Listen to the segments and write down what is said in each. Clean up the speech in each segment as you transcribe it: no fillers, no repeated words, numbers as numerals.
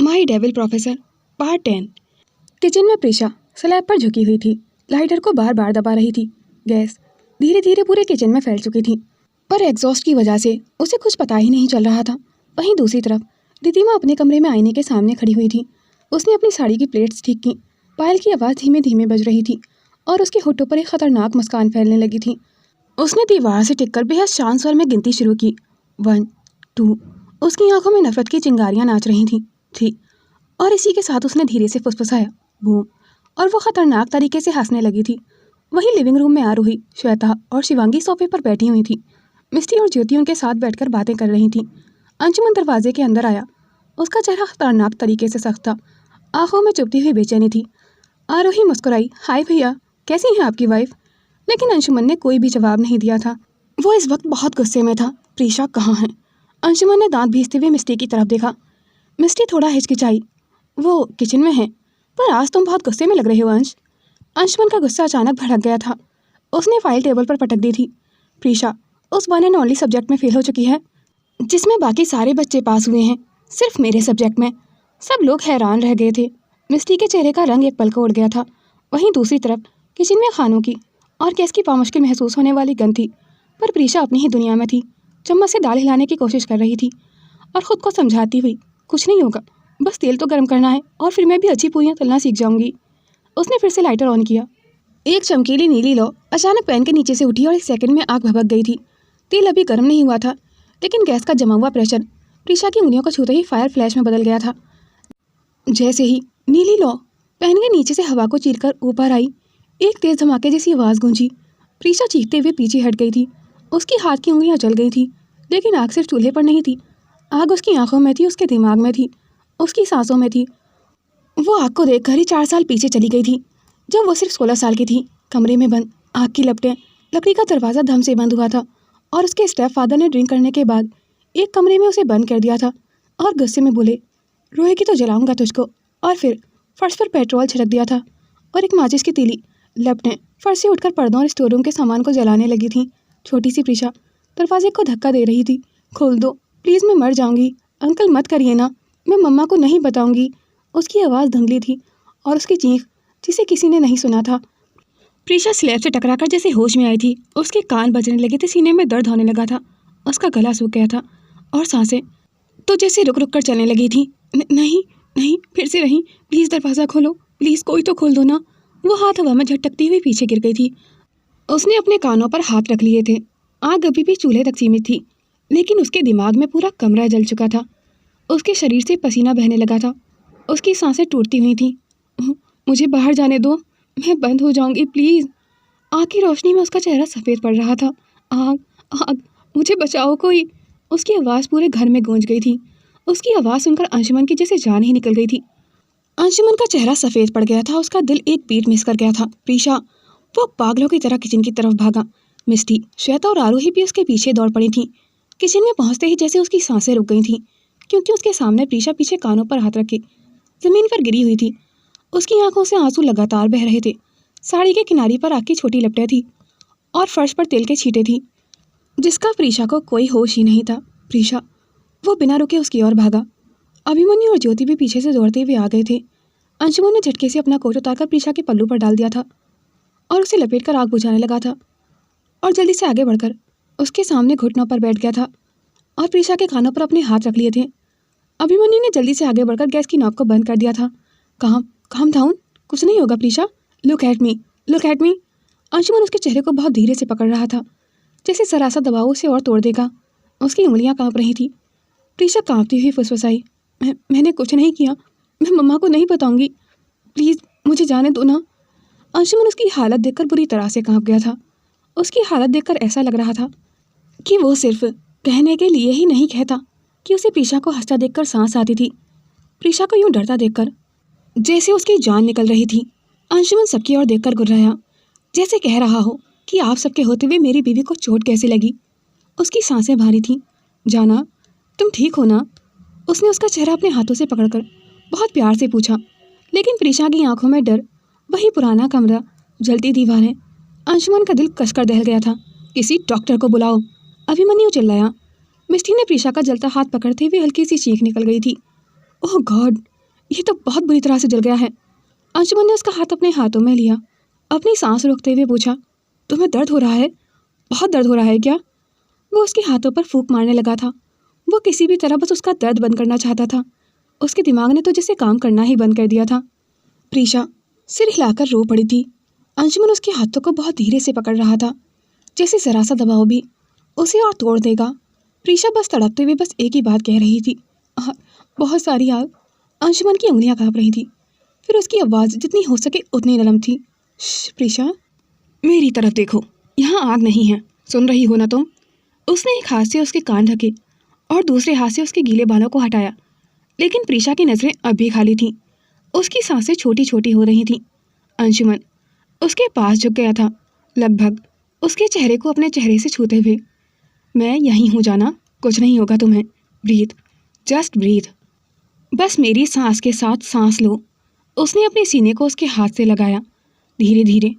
माई devil professor part 10। Kitchen में Prisha slab पर झुकी हुई थी। लाइटर को बार बार दबा रही थी। गैस धीरे धीरे पूरे किचन में फैल चुकी थी, पर एग्जॉस्ट की वजह से उसे कुछ पता ही नहीं चल रहा था। वहीं दूसरी तरफ रितिमा अपने कमरे में आईने के सामने खड़ी हुई थी। उसने अपनी साड़ी की प्लेट्स ठीक की। पायल की आवाज़ धीमे धीमे बज रही थी और उसके होठों पर एक खतरनाक मुस्कान फैलने लगी थी। उसने दीवार से टिककर बेहद शांत स्वर में गिनती शुरू की। 1 2। उसकी आंखों में नफरत की चिंगारियां नाच रही थी और इसी के साथ उसने धीरे से फुसफुसाया, बूम, और वो खतरनाक तरीके से हंसने लगी थी। वहीं लिविंग रूम में आरूही, श्वेता और शिवांगी सोफे पर बैठी हुई थी। मिस्टी और ज्योति उनके साथ बैठकर बातें कर रही थी। अंशुमन दरवाजे के अंदर आया। उसका चेहरा खतरनाक तरीके से सख्त था, आंखों में चुभती हुई बेचैनी थी। आरूही मुस्कुराई, हाय भैया, कैसी हैं आपकी वाइफ? लेकिन अंशुमन ने कोई भी जवाब नहीं दिया था। वो इस वक्त बहुत गुस्से में था। प्रीशा कहाँ है? अंशुमन ने दांत भींचते हुए मिस्टी की तरफ देखा। मिस्टी थोड़ा हिचकिचाई, वो किचन में है, पर आज तुम बहुत गुस्से में लग रहे हो अंश। अंशुमन का गुस्सा अचानक भड़क गया था। उसने फाइल टेबल पर पटक दी थी। प्रीशा उस वन एंड ओनली सब्जेक्ट में फेल हो चुकी है जिसमें बाकी सारे बच्चे पास हुए हैं, सिर्फ मेरे सब्जेक्ट में। सब लोग हैरान रह गए थे। मिस्टी के चेहरे का रंग एक पल को उड़ गया था। वहीं दूसरी तरफ किचन में खानों की और गैस की बामुश्किल महसूस होने वाली गंध थी, पर प्रीशा अपनी ही दुनिया में थी। चम्मच से दाल हिलाने की कोशिश कर रही थी और ख़ुद को समझाती हुई, कुछ नहीं होगा, बस तेल तो गर्म करना है और फिर मैं भी अच्छी पूरियाँ तलना सीख जाऊंगी। उसने फिर से लाइटर ऑन किया। एक चमकीली नीली लौ अचानक पैन के नीचे से उठी और 1 सेकंड में आग भभक गई थी। तेल अभी गर्म नहीं हुआ था, लेकिन गैस का जमा हुआ प्रेशर प्रीशा की उंगलियों को छूते ही फायर फ्लैश में बदल गया था। जैसे ही नीली लौ पैन के नीचे से हवा को चीरकर ऊपर आई, एक तेज धमाके जैसी आवाज़ गूंजी। प्रीशा चीखते हुए पीछे हट गई थी। उसकी हाथ की उंगलियां जल गई थी, लेकिन आग सिर्फ चूल्हे पर नहीं थी। आग उसकी आंखों में थी, उसके दिमाग में थी, उसकी सांसों में थी। वो आग को देखकर ही 4 साल पीछे चली गई थी, जब वो सिर्फ 16 साल की थी। कमरे में बंद आग की लपटें, लकड़ी का दरवाज़ा धम से बंद हुआ था और उसके स्टेप फादर ने ड्रिंक करने के बाद एक कमरे में उसे बंद कर दिया था और गुस्से में बोले, रोएगी तो जलाऊंगा तुझको। और फिर फर्श पर पेट्रोल छिड़क दिया था और एक माचिस की तीली लपटें फर्श से उठकर पर्दों और स्टोर रूम के सामान को जलाने लगी थी। छोटी सी प्रीशा दरवाजे को धक्का दे रही थी, खोल दो प्लीज़, मैं मर जाऊंगी, अंकल मत करिए ना, मैं मम्मा को नहीं बताऊंगी। उसकी आवाज़ धुंधली थी और उसकी चीख जिसे किसी ने नहीं सुना था। प्रीशा स्लैब से टकराकर जैसे होश में आई थी, उसके कान बजने लगे थे, सीने में दर्द होने लगा था, उसका गला सूख गया था और सांसें तो जैसे रुक रुक कर चलने लगी थी। नहीं नहीं, फिर से नहीं, प्लीज़ दरवाज़ा खोलो, प्लीज़ कोई तो खोल दो ना। वो हाथ हवा में झटकती हुई पीछे गिर गई थी। उसने अपने कानों पर हाथ रख लिए थे। आग अभी भी चूल्हे तक सीमित थी, लेकिन उसके दिमाग में पूरा कमरा जल चुका था। उसके शरीर से पसीना बहने लगा था, उसकी सांसें टूटती हुई थीं। मुझे बाहर जाने दो, मैं बंद हो जाऊंगी प्लीज़। आग की रोशनी में उसका चेहरा सफ़ेद पड़ रहा था। आग आग, मुझे बचाओ कोई। उसकी आवाज़ पूरे घर में गूंज गई थी। उसकी आवाज़ सुनकर अंशुमन की जैसे जान ही निकल गई थी। अंशुमन का चेहरा सफ़ेद पड़ गया था, उसका दिल एक बीट मिस कर गया था। प्रीशा वो पागलों की तरह किचन की तरफ भागा। मिस्टी, श्वेता और आरूही भी उसके पीछे दौड़ पड़ी थीं। किचन में पहुंचते ही जैसे उसकी सांसें रुक गई थीं, क्योंकि उसके सामने प्रीशा पीछे कानों पर हाथ रखे ज़मीन पर गिरी हुई थी। उसकी आंखों से आंसू लगातार बह रहे थे। साड़ी के किनारे पर आग की छोटी लपटें थी और फर्श पर तेल के छींटे थी, जिसका प्रीशा को कोई होश ही नहीं था। प्रीशा वो बिना रुके उसकी ओर भागा। अभिमन्यु और ज्योति भी पीछे से दौड़ते हुए आ गए थे। अंशुमन ने झटके से अपना कोट उतारकर प्रीशा के पल्लू पर डाल दिया था और उसे लपेटकर आग बुझाने लगा था और जल्दी से आगे बढ़कर उसके सामने घुटनों पर बैठ गया था और प्रीशा के कानों पर अपने हाथ रख लिए थे। अभिमन्यु ने जल्दी से आगे बढ़कर गैस की नॉब को बंद कर दिया था। काम डाउन, कुछ नहीं होगा Prisha, look at me, look at me. Anshuman उसके चेहरे को बहुत धीरे से पकड़ रहा था, जैसे सरासा दबाव उसे और तोड़ देगा। उसकी उंगलियां कांप रही थी। प्रीशा कांपती हुई फुसफुसाई, मैंने कुछ नहीं किया, मैं मम्मा को नहीं बताऊंगी, प्लीज़ मुझे जाने दो ना। अंशुमन उसकी हालत देखकर बुरी तरह से कांप गया था। उसकी हालत देखकर ऐसा लग रहा था कि वो सिर्फ कहने के लिए ही नहीं कहता कि उसे प्रीशा को हंसता देखकर सांस आती थी। प्रीशा को यूं डरता देखकर जैसे उसकी जान निकल रही थी। अंशुमन सबकी ओर देखकर गुर्राया, जैसे कह रहा हो कि आप सबके होते हुए मेरी बीवी को चोट कैसे लगी। उसकी सांसें भारी थीं। जाना, तुम ठीक हो ना? उसने उसका चेहरा अपने हाथों से पकड़कर बहुत प्यार से पूछा, लेकिन प्रीशा की आंखों में डर, वही पुराना कमरा, जलती दीवारें। अंशुमन का दिल कसकर दहल गया था। किसी डॉक्टर को बुलाओ, अभिमन्यु चिल्लाया। मिस्टी ने प्रीशा का जलता हाथ पकड़ते हुए हल्की सी चीख निकल गई थी। ओह गॉड, ये तो बहुत बुरी तरह से जल गया है। अंशुमन ने उसका हाथ अपने हाथों में लिया, अपनी सांस रोकते हुए पूछा, तुम्हें दर्द हो रहा है? बहुत दर्द हो रहा है क्या? वो उसके हाथों पर फूंक मारने लगा था। वो किसी भी तरह बस उसका दर्द बंद करना चाहता था। उसके दिमाग ने तो जैसे काम करना ही बंद कर दिया था। प्रीशा सिर हिलाकर रो पड़ी थी। अंशुमन उसके हाथों को बहुत धीरे से पकड़ रहा था, जैसे जरा सा दबाव भी उसे और तोड़ देगा। प्रीशा बस तड़पते हुए बस एक ही बात कह रही थी, बहुत सारी आग। अंशुमन की उंगलियां कांप रही थी, फिर उसकी आवाज़ जितनी हो सके उतनी नरम थी। प्रीशा, मेरी तरफ देखो, यहाँ आग नहीं है, सुन रही हो ना तुम? उसने एक हाथ से उसके कान ढके और दूसरे हाथ से उसके गीले बालों को हटाया, लेकिन प्रीशा की नज़रें अब भी खाली थीं। उसकी सांसें छोटी छोटी हो रही थीं। अंशुमन उसके पास झुक गया था, लगभग उसके चेहरे को अपने चेहरे से छूते हुए। मैं यहीं हूँ जाना, कुछ नहीं होगा तुम्हें। Breathe, just breathe. बस मेरी सांस के साथ सांस लो। उसने अपने सीने को उसके हाथ से लगाया। धीरे धीरे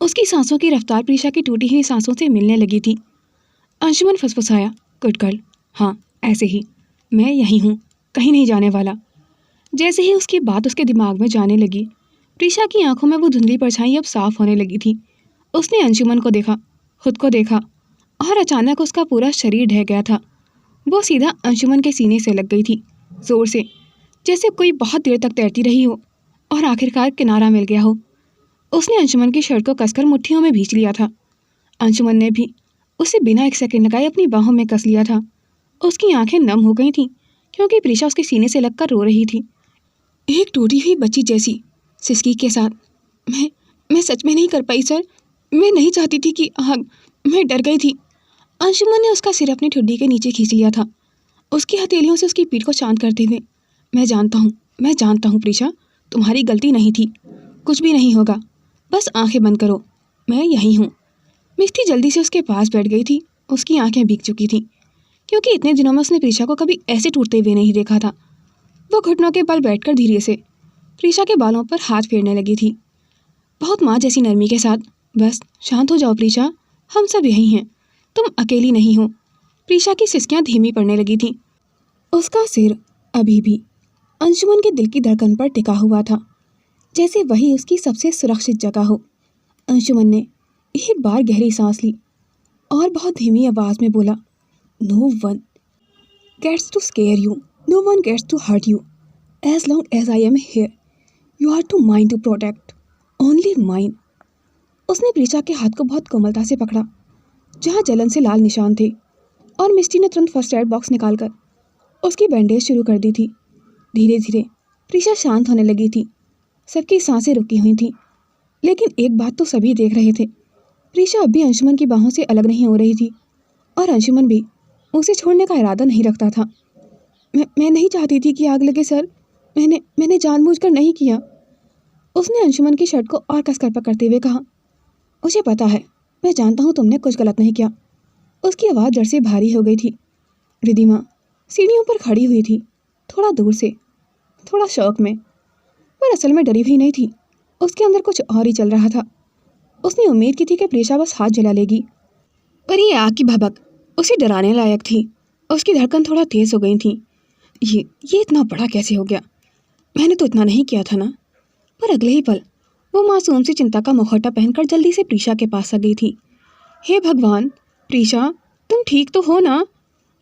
उसकी सांसों की रफ्तार प्रीशा की टूटी हुई सांसों से मिलने लगी थी। अंशुमन फुसफुसाया, गुड गर्ल, हाँ ऐसे ही, मैं यहीं हूँ, कहीं नहीं जाने वाला। जैसे ही उसकी बात उसके दिमाग में जाने लगी, प्रीशा की आंखों में वो धुंधली परछाई अब साफ होने लगी थी। उसने अंशुमन को देखा, खुद को देखा, और अचानक उसका पूरा शरीर ढह गया था। वो सीधा अंशुमन के सीने से लग गई थी, जोर से, जैसे कोई बहुत देर तक तैरती रही हो और आखिरकार किनारा मिल गया हो। उसने अंशुमन की शर्ट को कसकर मुट्ठियों में भींच लिया था। अंशुमन ने भी उसे बिना एक सेकंड लगाए अपनी बाहों में कस लिया था। उसकी आंखें नम हो गई थीं, क्योंकि प्रीशा उसके सीने से लगकर रो रही थी, एक टूटी हुई बच्ची जैसी, सिसकी के साथ। मैं सच में नहीं कर पाई सर, मैं नहीं चाहती थी कि आग, मैं डर गई थी। अंशुमन ने उसका सिर अपनी ठुड्डी के नीचे खींच लिया था, उसकी हथेलियों से उसकी पीठ को शांत करते हुए। मैं जानता हूँ प्रीशा, तुम्हारी गलती नहीं थी, कुछ भी नहीं होगा, बस आंखें बंद करो, मैं यहीं हूँ। मिस्टी जल्दी से उसके पास बैठ गई थी। उसकी आंखें भीग चुकी थीं, क्योंकि इतने दिनों में उसने प्रीशा को कभी ऐसे टूटते हुए नहीं देखा था। वो घुटनों के बल बैठकर धीरे से प्रीशा के बालों पर हाथ फेरने लगी थी, बहुत माँ जैसी नरमी के साथ। बस शांत हो जाओ प्रीशा, हम सब यहीं हैं, तुम अकेली नहीं हो। प्रीशा की सिसकियां धीमी पड़ने लगी थीं। उसका सिर अभी भी अंशुमन के दिल की धड़कन पर टिका हुआ था, जैसे वही उसकी सबसे सुरक्षित जगह हो। अंशुमन ने एक बार गहरी सांस ली और बहुत धीमी आवाज में बोला, no one gets to scare you, no one gets to hurt you, as long as I am here, you are to mine to protect, only mine. उसने प्रीशा के हाथ को बहुत कोमलता से पकड़ा, जहाँ जलन से लाल निशान थे, और मिस्टी ने तुरंत फर्स्ट एड बॉक्स निकालकर उसकी बैंडेज शुरू कर दी थी। धीरे धीरे प्रीशा शांत होने लगी थी, सबकी सांसें रुकी हुई थीं। लेकिन एक बात तो सभी देख रहे थे, प्रीशा अब भी अंशुमन की बाहों से अलग नहीं हो रही थी, और अंशुमन भी उसे छोड़ने का इरादा नहीं रखता था। मैं नहीं चाहती थी कि आग लगे सर, मैंने जानबूझकर नहीं किया। उसने अंशुमन की शर्ट को और कसकर पकड़ते हुए कहा, मुझे पता है, मैं जानता हूँ तुमने कुछ गलत नहीं किया। उसकी आवाज़ डर से भारी हो गई थी। रिद्धिमा सीढ़ियों पर खड़ी हुई थी, थोड़ा दूर से, थोड़ा शौक में, पर असल में डरी हुई नहीं थी। उसके अंदर कुछ और ही चल रहा था। उसने उम्मीद की थी कि प्रीशा बस हाथ जला लेगी, पर ये आग की भभक उसे डराने लायक थी। उसकी धड़कन थोड़ा तेज हो गई थी। ये इतना बड़ा कैसे हो गया? मैंने तो इतना नहीं किया था ना। पर अगले ही पल वो मासूम सी चिंता का मुखौटा पहनकर जल्दी से प्रीशा के पास आ गई थी। हे भगवान, प्रीशा तुम ठीक तो हो ना?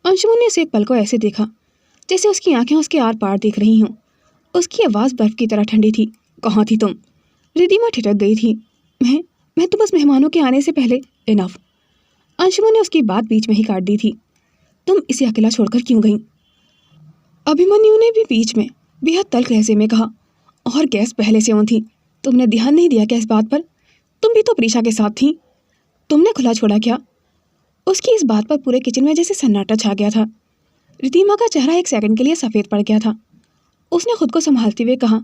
अंशुमन ने उसे एक पल को ऐसे देखा जैसे उसकी आंखें उसके आर पार देख रही हों। उसकी आवाज़ बर्फ की तरह ठंडी थी। कहाँ थी तुम? रिद्धिमा ठिठक गई थी। मैं तो बस मेहमानों के आने से पहले। इनफ। अंशुमन ने उसकी बात बीच में ही काट दी थी। तुम इसे अकेला छोड़कर क्यों गई? अभिमन्यु ने भी बीच में बेहद तल्ख लहजे में कहा, और गैस पहले से ऑन थी, तुमने ध्यान नहीं दिया क्या इस बात पर? तुम भी तो प्रीशा के साथ थी, तुमने खुला छोड़ा क्या? उसकी इस बात पर पूरे किचन में जैसे सन्नाटा छा गया था। रिद्धिमा का चेहरा एक सेकंड के लिए सफ़ेद पड़ गया था। उसने खुद को संभालते हुए कहा,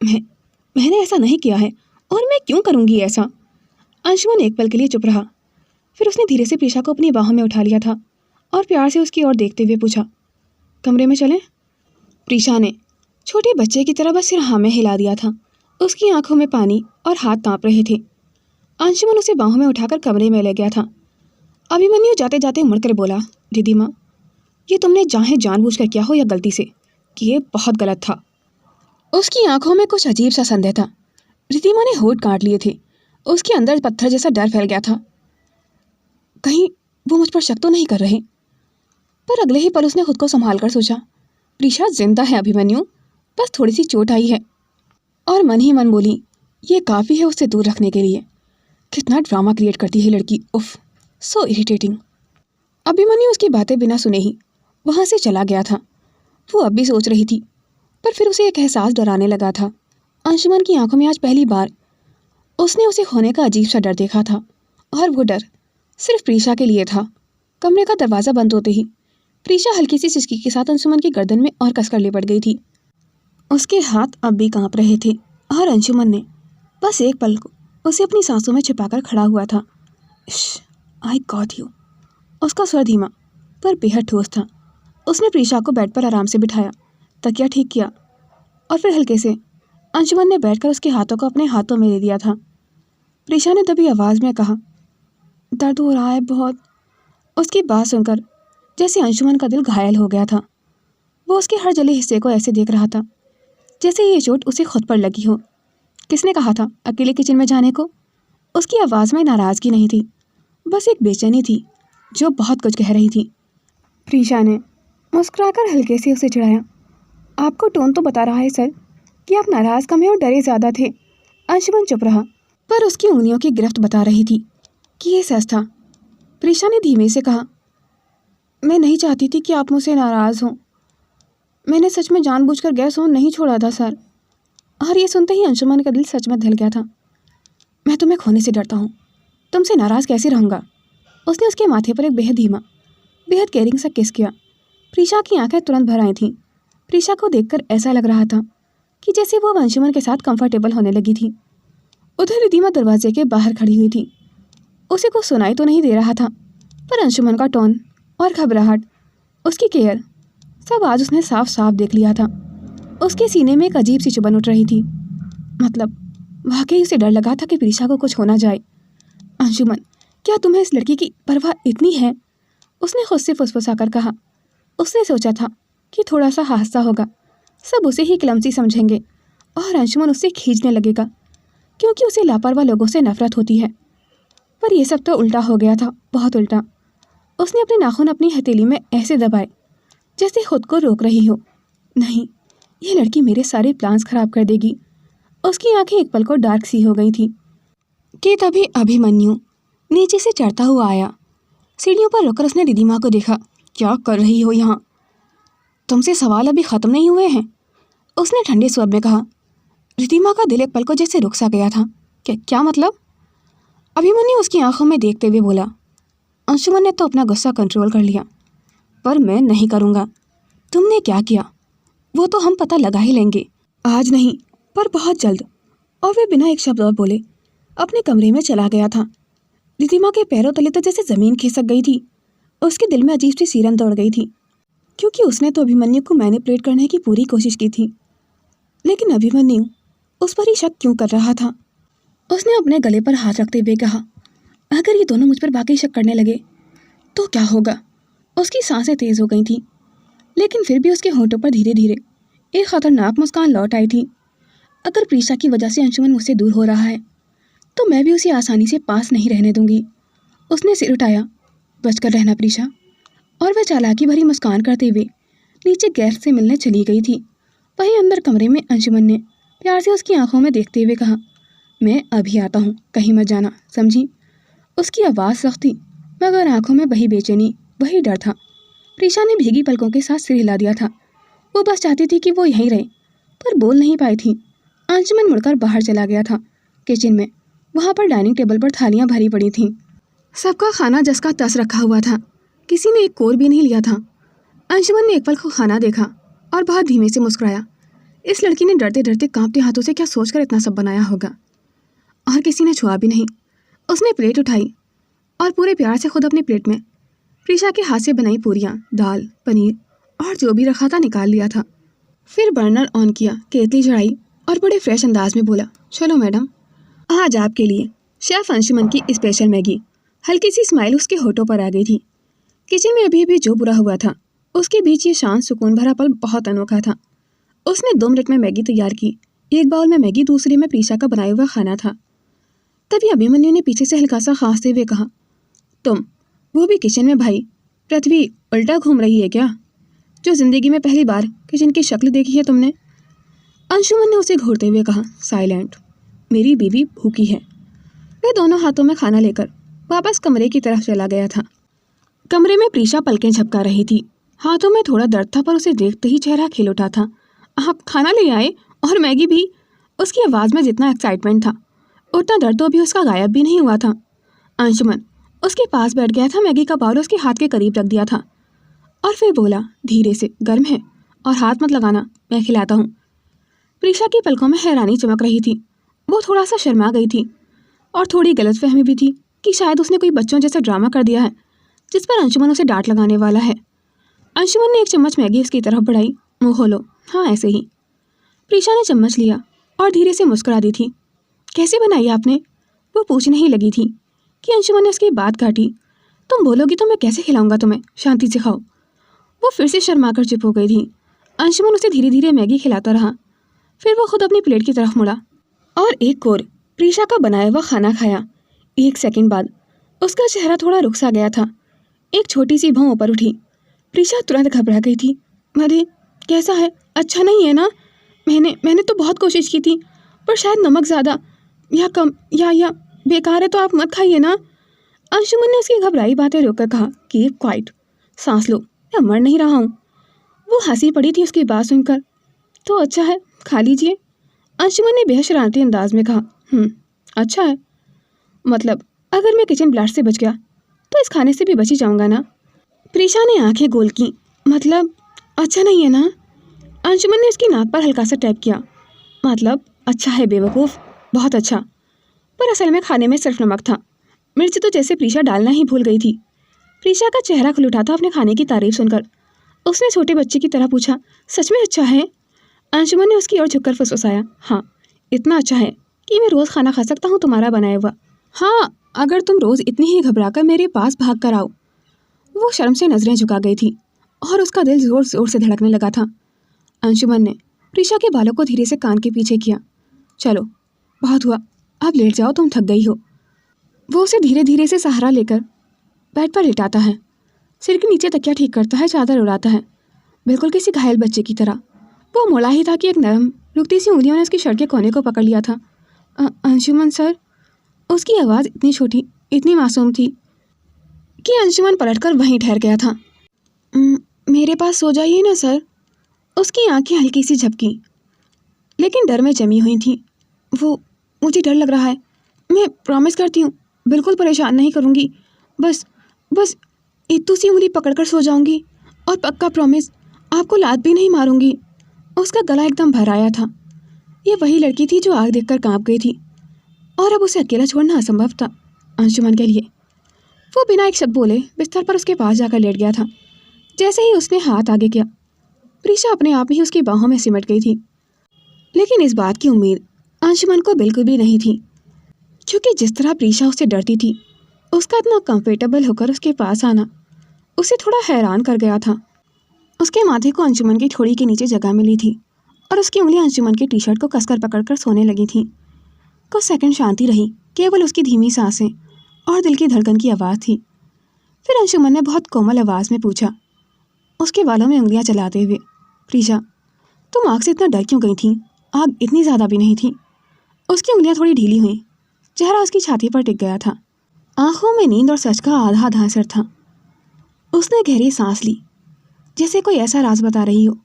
मैंने ऐसा नहीं किया है, और मैं क्यों करूँगी ऐसा? अंशुमन एक पल के लिए चुप रहा, फिर उसने धीरे से प्रीशा को अपनी बाहों में उठा लिया था और प्यार से उसकी ओर देखते हुए पूछा, कमरे में चलें? प्रीशा ने छोटे बच्चे की तरह बस सिर हाँ में हिला दिया था। उसकी आंखों में पानी और हाथ कांप रहे थे। अंशुमन उसे बाहों में उठाकर कमरे में ले गया था। अभिमन्यु जाते जाते मुड़कर बोला, रिद्धिमा, ये तुमने चाहे जानबूझकर किया हो या गलती से, कि ये बहुत गलत था। उसकी आंखों में कुछ अजीब सा संदेह था। रिद्धिमा ने होंठ काट लिए थे। उसके अंदर पत्थर जैसा डर फैल गया था। कहीं वो मुझ पर शक तो नहीं कर रहे। पर अगले ही पल उसने खुद को संभाल कर सोचा, प्रीशा जिंदा है अभिमन्यु, बस थोड़ी सी चोट आई है। और मन ही मन बोली, ये काफ़ी है उससे दूर रखने के लिए। कितना ड्रामा क्रिएट करती है लड़की, उफ, सो इरिटेटिंग। अभिमन्यु उसकी बातें बिना सुने ही वहाँ से चला गया था। वो अब भी सोच रही थी, पर फिर उसे एक एहसास डराने लगा था। अंशुमन की आंखों में आज पहली बार उसने उसे खोने का अजीब सा डर देखा था, और वो डर सिर्फ प्रीशा के लिए था। कमरे का दरवाज़ा बंद होते ही प्रीशा हल्की सी सिसकी के साथ अंशुमन की गर्दन में और कसकर लिपट गई थी। उसके हाथ अब भी कांप रहे थे और अंशुमन ने बस एक पल को उसे अपनी सांसों में छिपाकर खड़ा हुआ था। I got you. उसका स्वर धीमा पर बेहद ठोस था। उसने प्रीशा को बेड पर आराम से बिठाया, तकिया ठीक किया और फिर हल्के से अंशुमन ने बैठकर उसके हाथों को अपने हाथों में ले लिया था। प्रीशा ने तभी आवाज़ में कहा, दर्द हो रहा है बहुत। उसकी बात सुनकर जैसे अंशुमन का दिल घायल हो गया था। वो उसके हर जले हिस्से को ऐसे देख रहा था जैसे ये चोट उसे खुद पर लगी हो। किसने कहा था अकेले किचन में जाने को? उसकी आवाज़ में नाराज़गी नहीं थी, बस एक बेचैनी थी जो बहुत कुछ कह रही थी। प्रीशा ने मुस्कुराकर हल्के से उसे चिढ़ाया, आपको टोन तो बता रहा है सर कि आप नाराज़ कम है और डरे ज़्यादा थे। अंशुमन चुप रहा, पर उसकी उंगलियों की गिरफ्त बता रही थी कि ये सच था। प्रीशा ने धीमे से कहा, मैं नहीं चाहती थी कि आप मुझसे नाराज़ हों। मैंने सच में जानबूझकर गैस ऑन नहीं छोड़ा था सर। और ये सुनते ही अंशुमन का दिल सच में दहल गया था। मैं तुम्हें खोने से डरता हूँ, तुमसे नाराज़ कैसे रहूँगा? उसने उसके माथे पर एक बेहद धीमा, बेहद केयरिंग सा किस किया। प्रीशा की आंखें तुरंत भर आई थीं। प्रीशा को देखकर ऐसा लग रहा था कि जैसे वो अंशुमन के साथ कंफर्टेबल होने लगी थी। उधर रिद्धिमा दरवाजे के बाहर खड़ी हुई थी। उसे कुछ सुनाई तो नहीं दे रहा था, पर अंशुमन का टोन और घबराहट, उसकी केयर, सब आज उसने साफ साफ देख लिया था। उसके सीने में एक अजीब सी चुभन उठ रही थी। मतलब वाकई उसे डर लगा था कि प्रीशा को कुछ हो ना जाए। अंशुमन, क्या तुम्हें इस लड़की की परवाह इतनी है? उसने खुद से फुसफुसाकर कहा। उसने सोचा था कि थोड़ा सा हादसा होगा, सब उसे ही क्लमसी समझेंगे और अंशुमन उससे खींचने लगेगा क्योंकि उसे लापरवाह लोगों से नफरत होती है। पर यह सब तो उल्टा हो गया था, बहुत उल्टा। उसने अपने नाखून अपनी हथेली में ऐसे दबाए जैसे खुद को रोक रही हो। नहीं, ये लड़की मेरे सारे प्लान्स खराब कर देगी। उसकी आंखें एक पल को डार्क सी हो गई थी कि तभी अभिमन्यु नीचे से चढ़ता हुआ आया। सीढ़ियों पर रुककर उसने रिद्धिमा को देखा। क्या कर रही हो यहाँ? तुमसे सवाल अभी ख़त्म नहीं हुए हैं, उसने ठंडे स्वर में कहा। रिद्धिमा का दिल एक पल को जैसे रुक सा गया था। क्या मतलब? अभिमन्यु उसकी आंखों में देखते हुए बोला। अंशुमन ने तो अपना गुस्सा कंट्रोल कर लिया, पर मैं नहीं करूँगा। तुमने क्या किया वो तो हम पता लगा ही लेंगे, आज नहीं पर बहुत जल्द। और वे बिना एक शब्द और बोले अपने कमरे में चला गया था। रिद्धिमा के पैरों तले तो जैसे ज़मीन खिसक गई थी। उसके दिल में अजीब सी सिरन दौड़ गई थी क्योंकि उसने तो अभिमन्यु को मैनिपुलेट करने की पूरी कोशिश की थी, लेकिन अभिमन्यु उस पर ही शक क्यों कर रहा था? उसने अपने गले पर हाथ रखते हुए कहा, अगर ये दोनों मुझ पर वाकई शक करने लगे तो क्या होगा? उसकी सांसें तेज़ हो गई थीं, लेकिन फिर भी उसके होंठों पर धीरे धीरे एक खतरनाक मुस्कान लौट आई थी। अगर प्रीशा की वजह से अंशुमन मुझसे दूर हो रहा है तो मैं भी उसे आसानी से पास नहीं रहने दूंगी। उसने सिर उठाया, बचकर रहना प्रीशा। और वह चालाकी भरी मुस्कान करते हुए नीचे गैस से मिलने चली गई थी। वहीं अंदर कमरे में अंशुमन ने प्यार से उसकी आंखों में देखते हुए कहा, मैं अभी आता हूँ, कहीं मत जाना, समझी? उसकी आवाज़ सख्त थी मगर आंखों में वही बेचैनी, वही डर था। प्रीशा ने भीगी पलकों के साथ सिर हिला दिया था। वो बस चाहती थी कि वो यहीं रहे, पर बोल नहीं पाई थी। अंशुमन मुड़कर बाहर चला गया था किचन में। वहाँ पर डाइनिंग टेबल पर थालियाँ भरी पड़ी थीं। सबका खाना जस का तस रखा हुआ था, किसी ने एक कोर भी नहीं लिया था। अंशुमन ने एक पल को खाना देखा और बहुत धीमे से मुस्कुराया। इस लड़की ने डरते डरते कांपते हाथों से क्या सोचकर इतना सब बनाया होगा। और किसी ने छुआ भी नहीं। उसने प्लेट उठाई और पूरे प्यार से खुद अपनी प्लेट में प्रीशा के हाथ से बनाई पूरियाँ, दाल, पनीर और जो भी रखा था निकाल लिया था। फिर बर्नर ऑन किया, केतली चढ़ाई और बड़े फ्रेश अंदाज में बोला, चलो मैडम, आज आपके लिए शेफ अंशुमन की स्पेशल मैगी। हल्की सी स्माइल उसके होठों पर आ गई थी। किचन में अभी अभी जो बुरा हुआ था उसके बीच ये शांत सुकून भरा पल बहुत अनोखा था। उसने 2 मिनट में मैगी तैयार की। एक बाउल में मैगी, दूसरे में प्रीशा का बनाया हुआ खाना था। तभी अभिमन्यु ने पीछे से हल्का सा खांसते हुए कहा, तुम, वो भी किचन में भाई। पृथ्वी उल्टा घूम रही है क्या? जो जिंदगी में पहली बार किचन की शक्ल देखी है तुमने? अंशुमन ने उसे घूरते हुए कहा, साइलेंट, मेरी बीवी भूखी है। वह दोनों हाथों में खाना लेकर वापस कमरे की तरफ चला गया था। कमरे में प्रीशा पलकें झपका रही थी। हाथों में थोड़ा दर्द था, पर उसे देखते ही चेहरा खिल उठा था। आप खाना ले आए? और मैगी भी? उसकी आवाज़ में जितना एक्साइटमेंट था उतना दर्द तो अभी उसका गायब भी नहीं हुआ था। अंशुमन उसके पास बैठ गया था, मैगी का बाउल उसके हाथ के करीब रख दिया था और फिर बोला धीरे से, गर्म है और हाथ मत लगाना, मैं खिलाता हूँ। प्रीशा की पलकों में हैरानी चमक रही थी। वो थोड़ा सा शर्मा गई थी और थोड़ी गलतफहमी भी थी कि शायद उसने कोई बच्चों जैसा ड्रामा कर दिया है जिस पर अंशुमन उसे डांट लगाने वाला है। अंशुमन ने एक चम्मच मैगी उसकी तरफ बढ़ाई। मुँह खोलो। हाँ, ऐसे ही। प्रीशा ने चम्मच लिया और धीरे से मुस्कुरा दी थी। कैसे बनाई आपने? वो पूछने ही लगी थी कि अंशुमन ने उसकी बात काटी। तुम बोलोगी तो मैं कैसे खिलाऊंगा तुम्हें, शांति से खाओ। वो फिर से शर्मा कर चुप हो गई थी। अंशुमन उसे धीरे धीरे मैगी खिलाता रहा। फिर वो खुद अपनी प्लेट की तरफ मुड़ा और एक कोर प्रीशा का बनाया हुआ खाना खाया। 1 सेकंड बाद उसका चेहरा थोड़ा रुक सा गया था। एक छोटी सी भौं ऊपर उठी। प्रीशा तुरंत घबरा गई थी। अरे कैसा है? अच्छा नहीं है ना? मैंने तो बहुत कोशिश की थी, पर शायद नमक ज़्यादा या कम या बेकार है, तो आप मत खाइए ना। अंशुमन ने उसकी घबराई बातें रोककर कहा, कीप क्वाइट, सांस लो, मैं मर नहीं रहा हूँ। वो हंसी पड़ी थी उसकी बात सुनकर। तो अच्छा है, खा लीजिए। अंशुमन ने बेहद शरारती अंदाज में कहा। अच्छा है? मतलब अगर मैं किचन ब्लास्ट से बच गया तो इस खाने से भी बच ही जाऊंगा ना? प्रीशा ने आंखें गोल की। मतलब अच्छा नहीं है ना? अंशुमन ने उसकी नाक पर हल्का सा टैप किया। मतलब अच्छा है बेवकूफ़, बहुत अच्छा। पर असल में खाने में सिर्फ नमक था। मिर्च तो जैसे प्रीशा डालना ही भूल गई थी। प्रीशा का चेहरा खुल उठा था अपने खाने की तारीफ सुनकर। उसने छोटे बच्चे की तरह पूछा, सच में अच्छा है? अंशुमन ने उसकी ओर झुककर फुसफुसाया, हाँ, इतना अच्छा है कि मैं रोज़ खाना खा सकता हूँ तुम्हारा बनाया हुआ। हाँ, अगर तुम रोज़ इतनी ही घबराकर मेरे पास भाग कर आओ। वो शर्म से नजरें झुका गई थी और उसका दिल जोर जोर से धड़कने लगा था। अंशुमन ने प्रीशा के बालों को धीरे से कान के पीछे किया। चलो, बहुत हुआ, अब लेट जाओ, तुम थक गई हो। वो उसे धीरे धीरे से सहारा लेकर बेड पर लिटाता है। सिर के नीचे तकिया ठीक करता है, चादर उड़ाता है, बिल्कुल किसी घायल बच्चे की तरह। वो मुड़ा ही था कि एक नरम रुकती सी उंगलियों ने उसकी शर्ट के कोने को पकड़ लिया था। अंशुमन सर। उसकी आवाज़ इतनी छोटी, इतनी मासूम थी कि अंशुमन पलटकर वहीं ठहर गया था। मेरे पास सो जाइए ना सर। उसकी आंखें हल्की सी झपकी, लेकिन डर में जमी हुई थी। वो, मुझे डर लग रहा है, मैं प्रॉमिस करती हूँ बिल्कुल परेशान नहीं करूँगी। बस इतू सी उंगली पकड़कर सो जाऊँगी और पक्का प्रॉमिस आपको लात भी नहीं मारूँगी। उसका गला एकदम भर आया था। ये वही लड़की थी जो आग देखकर कांप गई थी और अब उसे अकेला छोड़ना असंभव था अंशुमन के लिए। वो बिना एक शब्द बोले बिस्तर पर उसके पास जाकर लेट गया था। जैसे ही उसने हाथ आगे किया, प्रीशा अपने आप ही उसकी बाहों में सिमट गई थी। लेकिन इस बात की उम्मीद अंशुमन को बिल्कुल भी नहीं थी, क्योंकि जिस तरह प्रीशा उससे डरती थी, उसका इतना कंफर्टेबल होकर उसके पास आना उसे थोड़ा हैरान कर गया था। उसके माथे को अंशुमन की ठोड़ी के नीचे जगह मिली थी और उसकी उंगलियां अंशुमन की टी शर्ट को कसकर पकड़कर सोने लगी थी। कुछ सेकंड शांति रही, केवल उसकी धीमी सांसें और दिल की धड़कन की आवाज़ थी। फिर अंशुमन ने बहुत कोमल आवाज़ में पूछा, उसके बालों में उंगलियां चलाते हुए, प्रीशा, तुम आग से इतना डर क्यों गई थी? आग इतनी ज़्यादा भी नहीं थी। उसकी उंगलियां थोड़ी ढीली हुई, चेहरा उसकी छाती पर टिक गया था। आंखों में नींद और सच का आधा आधा असर था। उसने गहरी सांस ली, जैसे कोई ऐसा राज बता रही हो